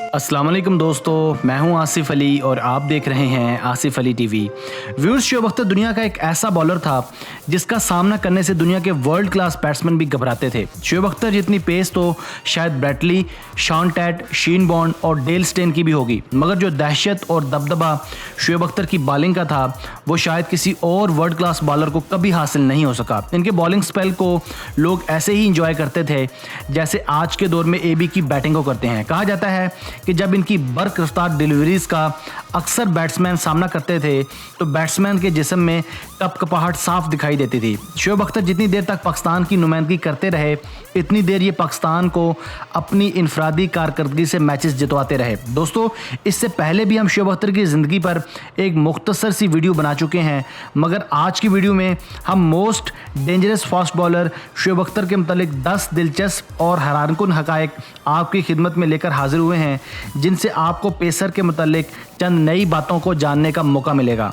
अस्सलाम वालेकुम दोस्तों, मैं हूं आसिफ अली और आप देख रहे हैं आसिफ अली टीवी। व्यूअर्स, शोएब अख्तर दुनिया का एक ऐसा बॉलर था जिसका सामना करने से दुनिया के वर्ल्ड क्लास बैट्समैन भी घबराते थे। शोएब अख्तर जितनी पेस तो शायद ब्रैटली, शॉन टैट, शीन बॉन्ड और डेल स्टेन की भी होगी, मगर जो दहशत और दबदबा शोएब अख्तर की बॉलिंग का था वो शायद किसी और वर्ल्ड क्लास बॉलर को कभी हासिल नहीं हो सका। इनके बॉलिंग स्पेल को लोग ऐसे ही इंजॉय करते थे जैसे आज के दौर में AB की बैटिंग को करते हैं। कहा जाता है कि जब इनकी बर्क रफ्तार डिलीवरीज का अक्सर बैट्समैन सामना करते थे तो बैट्समैन के जिस्म में कपकपाहट साफ दिखाई देती थी। शोएब अख्तर जितनी देर तक पाकिस्तान की नुमाइंदगी करते रहे इतनी देर ये पाकिस्तान को अपनी इनफरादी कारकर्दगी से मैचेस जितवाते रहे। दोस्तों, इससे पहले भी हम शोएब अख्तर की ज़िंदगी पर एक मुख्तसर सी वीडियो बना चुके हैं, मगर आज की वीडियो में हम most dangerous fast bowler Shoaib Akhtar के मुतालिक 10 दिलचस्प और हैरानकुन हकायक आपकी खिदमत में लेकर हाजिर हुए हैं, जिनसे आपको पेसर के मुतालिक चंद नई बातों को जानने का मौका मिलेगा।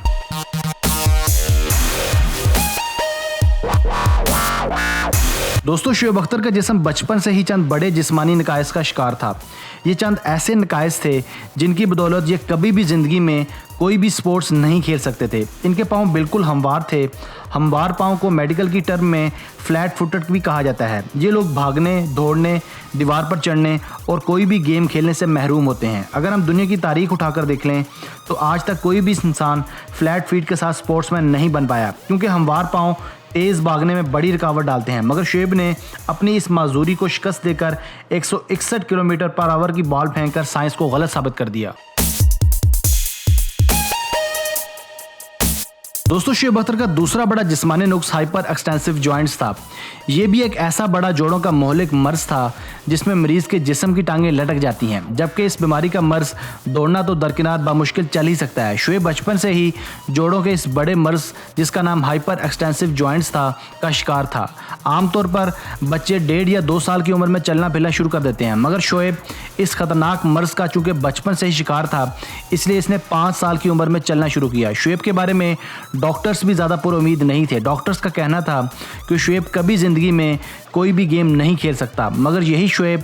दोस्तों, शोएब अख्तर का जिस्म बचपन से ही चंद बड़े जिस्मानी नकाइस का शिकार था। ये चंद ऐसे नकाइस थे जिनकी बदौलत ये कभी भी ज़िंदगी में कोई भी स्पोर्ट्स नहीं खेल सकते थे। इनके पाँव बिल्कुल हमवार थे। हमवार पाँव को मेडिकल की टर्म में फ्लैट फुटेड भी कहा जाता है। ये लोग भागने, दौड़ने, दीवार पर चढ़ने और कोई भी गेम खेलने से महरूम होते हैं। अगर हम दुनिया की तारीख उठाकर देख लें तो आज तक कोई भी इंसान फ्लैट फीट के साथ स्पोर्ट्समैन नहीं बन पाया, क्योंकि हमवार पाँव तेज़ भागने में बड़ी रुकावट डालते हैं। मगर शोएब ने अपनी इस माजूरी को शिकस्त देकर 161 किलोमीटर पर आवर की बॉल फेंककर साइंस को गलत साबित कर दिया। दोस्तों, शोएब अख्तर का दूसरा बड़ा जिस्मानी नुक्स हाइपर एक्सटेंसिव जॉइंट्स था। ये भी एक ऐसा बड़ा जोड़ों का मोहलिक मर्ज था जिसमें मरीज के जिस्म की टांगें लटक जाती हैं, जबकि इस बीमारी का मर्ज दौड़ना तो दरकिनार बामुश्किल चल ही सकता है। शोएब बचपन से ही जोड़ों के इस बड़े मर्ज जिसका नाम हाइपर एक्सटेंसिव जॉइंट्स था का शिकार था। आमतौर पर बच्चे 1.5 या 2 साल की उम्र में चलना फिरना शुरू कर देते हैं, मगर शोएब इस खतरनाक मर्ज का चूंकि बचपन से ही शिकार था इसलिए इसने 5 साल की उम्र में चलना शुरू किया। शोएब के बारे में डॉक्टर्स भी ज़्यादा पुरुमीद नहीं थे। डॉक्टर्स का कहना था कि शोएब कभी ज़िंदगी में कोई भी गेम नहीं खेल सकता, मगर यही शोएब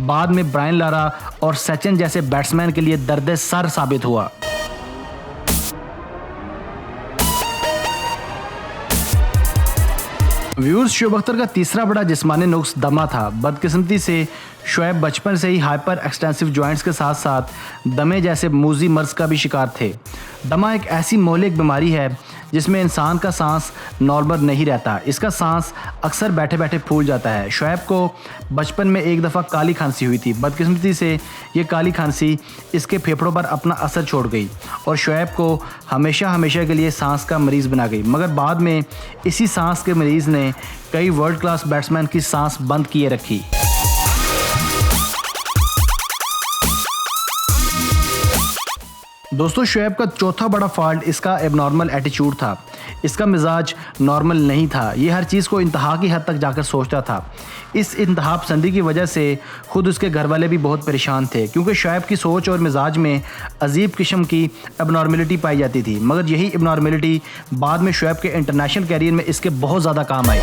बाद में ब्रायन लारा और सचिन जैसे बैट्समैन के लिए दर्द सर साबित हुआ। व्यूअर्स, शोएब अख्तर का तीसरा बड़ा जिस्मानी नुक्स दमा था। बदकिस्मती से शोएब बचपन से ही हाइपर एक्सटेंसिव जॉइंट्स के साथ साथ दमे जैसे मूजी मर्ज का भी शिकार थे। दमा एक ऐसी मोहलिक बीमारी है जिसमें इंसान का सांस नॉर्मल नहीं रहता। इसका सांस अक्सर बैठे बैठे फूल जाता है। शोएब को बचपन में एक दफ़ा काली खांसी हुई थी। बदकिस्मती से ये काली खांसी इसके फेफड़ों पर अपना असर छोड़ गई और शोएब को हमेशा हमेशा के लिए सांस का मरीज़ बना गई। मगर बाद में इसी सांस के मरीज़ ने कई वर्ल्ड क्लास बैट्समैन की सांस बंद किए रखी। दोस्तों, शोएब का चौथा बड़ा फॉल्ट इसका एबनॉर्मल एटीट्यूड था। इसका मिजाज नॉर्मल नहीं था। ये हर चीज़ को इंतहा की हद तक जाकर सोचता था। इस इंतहा पसंदी की वजह से खुद उसके घर वाले भी बहुत परेशान थे, क्योंकि शोएब की सोच और मिजाज में अजीब किस्म की एबनॉर्मलिटी पाई जाती थी। मगर यही एबनॉर्मलिटी बाद में शोएब के इंटरनेशनल कैरियर में इसके बहुत ज़्यादा काम आई।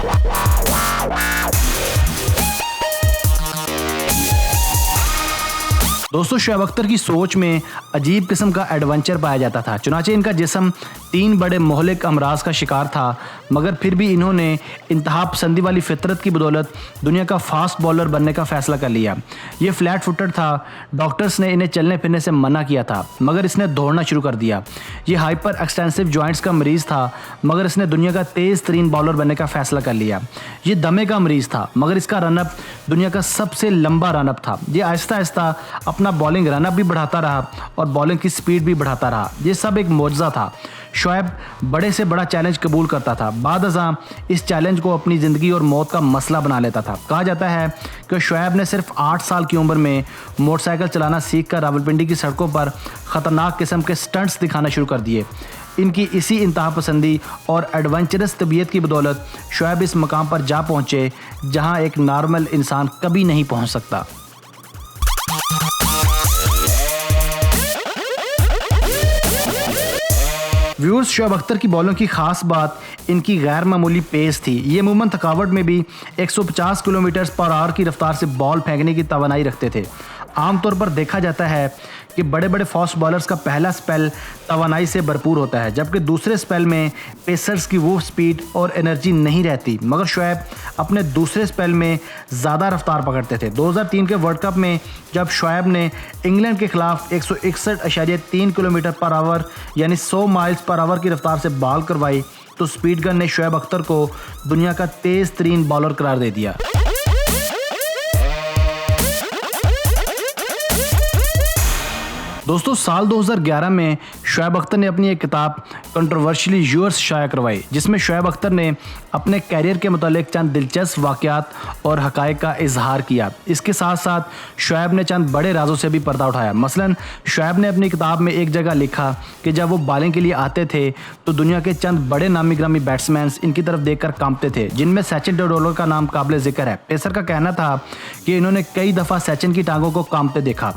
दोस्तों, शोएब अख्तर की सोच में अजीब किस्म का एडवेंचर पाया जाता था। चुनाचे इनका जिस्म 3 बड़े मोहलिक अमराज का शिकार था, मगर फिर भी इन्होंने इंतहा पसंदी वाली फितरत की बदौलत दुनिया का फास्ट बॉलर बनने का फैसला कर लिया। ये फ्लैट फुटेड था। डॉक्टर्स ने इन्हें चलने फिरने से मना किया था, मगर इसने दौड़ना शुरू कर दिया। ये हाइपर एक्सटेंसिव जॉइंट्स का मरीज़ था, मगर इसने दुनिया का तेज़ तरीन बॉलर बनने का फैसला कर लिया। ये दमे का मरीज़ था, मगर इसका रनअप दुनिया का सबसे लंबा रनअप था। ये आहिस्ता आहिस्ता अपना बॉलिंग रनअप भी बढ़ाता रहा और बॉलिंग की स्पीड भी बढ़ाता रहा। ये सब एक मौजज़ा था। शोएब बड़े से बड़ा चैलेंज कबूल करता था। बादअज़ां इस चैलेंज को अपनी ज़िंदगी और मौत का मसला बना लेता था। कहा जाता है कि शोएब ने सिर्फ 8 साल की उम्र में मोटरसाइकिल चलाना सीखकर रावलपिंडी की सड़कों पर ख़तरनाक किस्म के स्टंट्स दिखाना शुरू कर दिए। इनकी इसी इंतहा पसंदी और एडवेंचरस तबीयत की बदौलत शोएब इस मकाम पर जा पहुँचे जहाँ एक नॉर्मल इंसान कभी नहीं पहुँच सकता। व्यूअर्स, शोएब अख्तर की बॉलों की खास बात इनकी गैर मामूली पेस थी। ये अमूमन थकावट में भी 150 किलोमीटर पर आवर की रफ्तार से बॉल फेंकने की तवानाई रखते थे। आमतौर पर देखा जाता है कि बड़े बड़े फास्ट बॉलर्स का पहला स्पेल तवानाई से भरपूर होता है, जबकि दूसरे स्पेल में पेसर्स की वो स्पीड और एनर्जी नहीं रहती। मगर शोएब अपने दूसरे स्पेल में ज़्यादा रफ्तार पकड़ते थे। 2003 के वर्ल्ड कप में जब शोएब ने इंग्लैंड के खिलाफ 161.3 किलोमीटर पर आवर यानी 100 माइल्स पर आवर की रफ्तार से बॉल करवाई तो स्पीड गन ने शोएब अख्तर को दुनिया का तेज़ तरीन बॉलर करार दे दिया। दोस्तों, साल 2011 में शोएब अख्तर ने अपनी एक किताब कंट्रोवर्शियली यूअर्स शाया करवाई, जिसमें शोएब अख्तर ने अपने कैरियर के मुतालिक चंद दिलचस्प वाक़यात और हक़ाइक़ का इजहार किया। इसके साथ साथ शोएब ने चंद बड़े राजों से भी पर्दा उठाया। मसलन शोएब ने अपनी किताब में एक जगह लिखा कि जब वो बॉलिंग के लिए आते थे तो दुनिया के चंद बड़े नामी ग्रामी बैट्समैन इनकी तरफ देखकर कांपते थे, जिनमें सचिन तेंदुलकर का नाम काबिल ज़िक्र है। पेसर का कहना था कि इन्होंने कई दफ़ा सचिन की टांगों को कांपते देखा,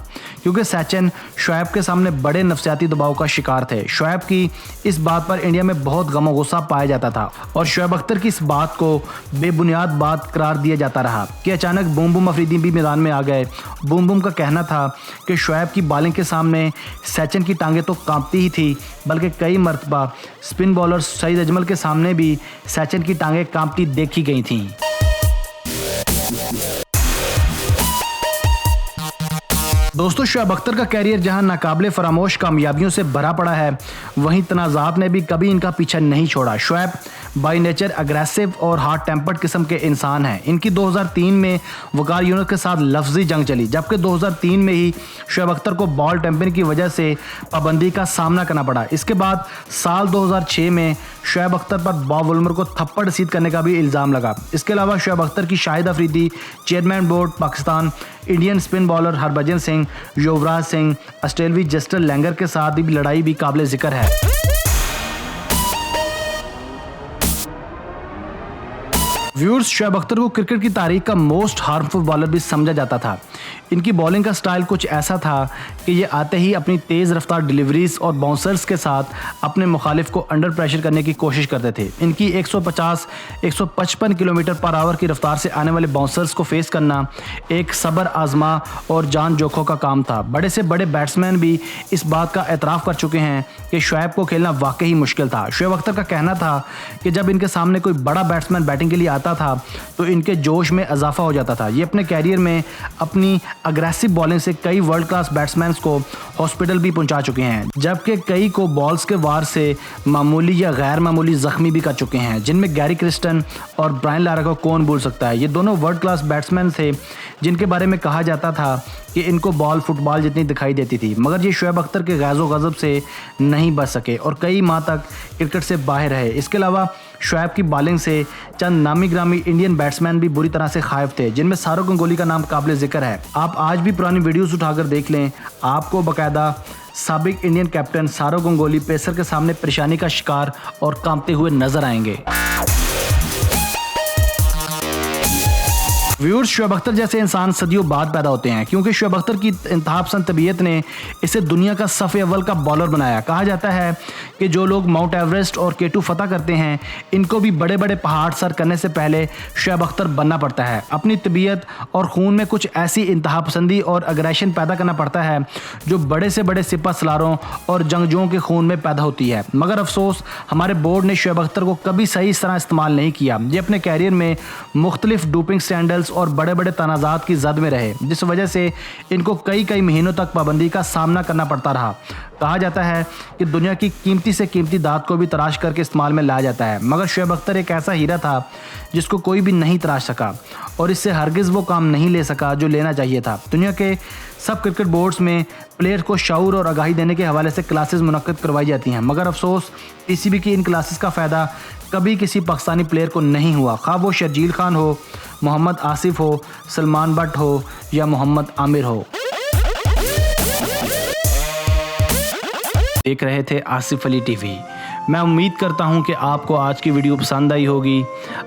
क्योंकि सचिन शोएब के सामने बड़े नफसियाती दबाव का शिकार थे। शोएब की इस बात पर इंडिया में बहुत गम गुस्सा पाया जाता था और शोएब अख्तर की इस बात को बेबुनियाद बात करार दिया जाता रहा कि अचानक बूम बूम अफरीदी भी मैदान में आ गए। बूम बूम का कहना था कि शोएब की बॉलिंग के सामने सचिन की टांगें तो कांपती ही थी, बल्कि कई मरतबा स्पिन बॉलर सईद अजमल के सामने भी सचिन की टांगें कांपती देखी गई थीं। दोस्तों, शोएब अख्तर का कैरियर जहां नाकाबिले फरामोश कामयाबियों से भरा पड़ा है, वहीं तनाज़ात ने भी कभी इनका पीछा नहीं छोड़ा। शोएब बाई नेचर अग्रेसिव और हार्ड टेम्पर्ड किस्म के इंसान हैं। इनकी 2003 में वकार यूनिट के साथ लफ्जी जंग चली, जबकि 2003 में ही शोएब अख्तर को बॉल टेम्परिंग की वजह से पाबंदी का सामना करना पड़ा। इसके बाद साल 2006 में शोएब अख्तर पर बॉब वुलमर को थप्पड़ रसीद करने का भी इल्ज़ाम लगा। इसके अलावा शोएब अख्तर की Shahid Afridi, chairman board Pakistan, Indian spin bowler Harbhajan Singh, Yuvraj Singh, ऑस्ट्रेलवी जस्टिन लैंगर के साथ भी लड़ाई भी काबिल जिक्र है। व्यूअर्स, शोएब अख्तर को क्रिकेट की तारीख का मोस्ट हार्मफुल बॉलर भी समझा जाता था। इनकी बॉलिंग का स्टाइल कुछ ऐसा था कि ये आते ही अपनी तेज़ रफ्तार डिलीवरीज और बाउंसर्स के साथ अपने मुखालिफ को अंडर प्रेशर करने की कोशिश करते थे। इनकी 150-155 किलोमीटर पर आवर की रफ्तार से आने वाले बाउंसर्स को फेस करना एक सब्र आजमा और जान जोखों का काम था। बड़े से बड़े बैट्समैन भी इस बात का एतराफ़ कर चुके हैं कि शोएब को खेलना वाकई मुश्किल था। शोएब अख्तर का कहना था कि जब इनके सामने कोई बड़ा बैट्समैन बैटिंग के लिए आता था तो इनके जोश में इजाफा हो जाता था। ये अपने कैरियर में अपनी अग्रेसिव बॉलिंग से कई वर्ल्ड क्लास बैट्समैन को हॉस्पिटल भी पहुंचा चुके हैं, जबकि कई को बॉल्स के वार से मामूली या गैर मामूली जख्मी भी कर चुके हैं, जिनमें गैरी क्रिस्टन और ब्रायन लारा को कौन भूल सकता है। ये दोनों वर्ल्ड क्लास बैट्समैन थे जिनके बारे में कहा जाता था कि इनको बॉल फुटबॉल जितनी दिखाई देती थी, मगर ये शोएब अख्तर के गैज़ो गज़ब से नहीं बच सके और कई माह तक क्रिकेट से बाहर रहे। इसके अलावा शोएब की बॉलिंग से चंद नामी ग्रामी इंडियन बैट्समैन भी बुरी तरह से खायफ थे, जिनमें सौरव गंगोली का नाम काबिल जिक्र है। आप आज भी पुरानी वीडियोस उठाकर देख लें, आपको बाकायदा साबिक Indian captain Sourav Ganguly pacer के सामने परेशानी का शिकार और कांपते हुए नजर आएंगे। व्यूअर्स, शोएब अख्तर जैसे इंसान सदियों बाद पैदा होते हैं, क्योंकि शोएब अख्तर की इंतहापसंद तबीयत ने इसे दुनिया का सफ़े अव्वल का बॉलर बनाया। कहा जाता है कि जो लोग माउंट एवरेस्ट और K2 फतह करते हैं, इनको भी बड़े बड़े पहाड़ सर करने से पहले शोएब अख्तर बनना पड़ता है। अपनी तबीयत और खून में कुछ ऐसी इंतहापसंदी और अग्रेशन पैदा करना पड़ता है जो बड़े से बड़े सिपा सलारों और जंगजुओं के खून में पैदा होती है। मगर अफसोस, हमारे बोर्ड ने शोएब अख्तर को कभी सही इस तरह इस्तेमाल नहीं किया। ये अपने कैरियर में मुख्तलिफ डोपिंग स्कैंडल्स और बड़े बड़े तनाज़ात की जद में रहे, जिस वजह से इनको कई महीनों तक पाबंदी का सामना करना पड़ता रहा। कहा जाता है कि दुनिया की कीमती से कीमती दांत को भी तराश करके इस्तेमाल में लाया जाता है, मगर शोएब अख्तर एक ऐसा हीरा था जिसको कोई भी नहीं तराश सका और इससे हरगिज़ वो काम नहीं ले सका जो लेना चाहिए था। दुनिया के सब क्रिकेट बोर्ड्स में प्लेयर को शऊर और आगाही देने के हवाले से क्लासेस मुनक्किद करवाई जाती हैं, मगर अफसोस पीसीबी की इन क्लासेस का फ़ायदा कभी किसी पाकिस्तानी प्लेयर को नहीं हुआ, खा वो शर्जील खान हो, मोहम्मद आसिफ हो, सलमान बट हो या मोहम्मद आमिर हो। देख रहे थे आसिफ अली टीवी। मैं उम्मीद करता हूं कि आपको आज की वीडियो पसंद आई होगी।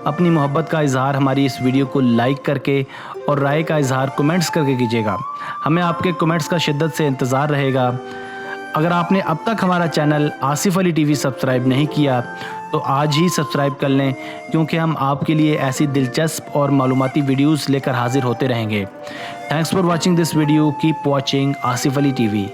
अपनी मोहब्बत का इजहार हमारी इस वीडियो को लाइक करके और राय का इजहार कमेंट्स करके कीजिएगा। हमें आपके कमेंट्स का शिद्दत से इंतज़ार रहेगा। अगर आपने अब तक हमारा channel Asif Ali TV subscribe नहीं किया तो आज ही सब्सक्राइब कर लें, क्योंकि हम आपके लिए ऐसी दिलचस्प और मालूमाती वीडियोस लेकर हाजिर होते रहेंगे। Thanks for watching this video. Keep watching Asif Ali TV.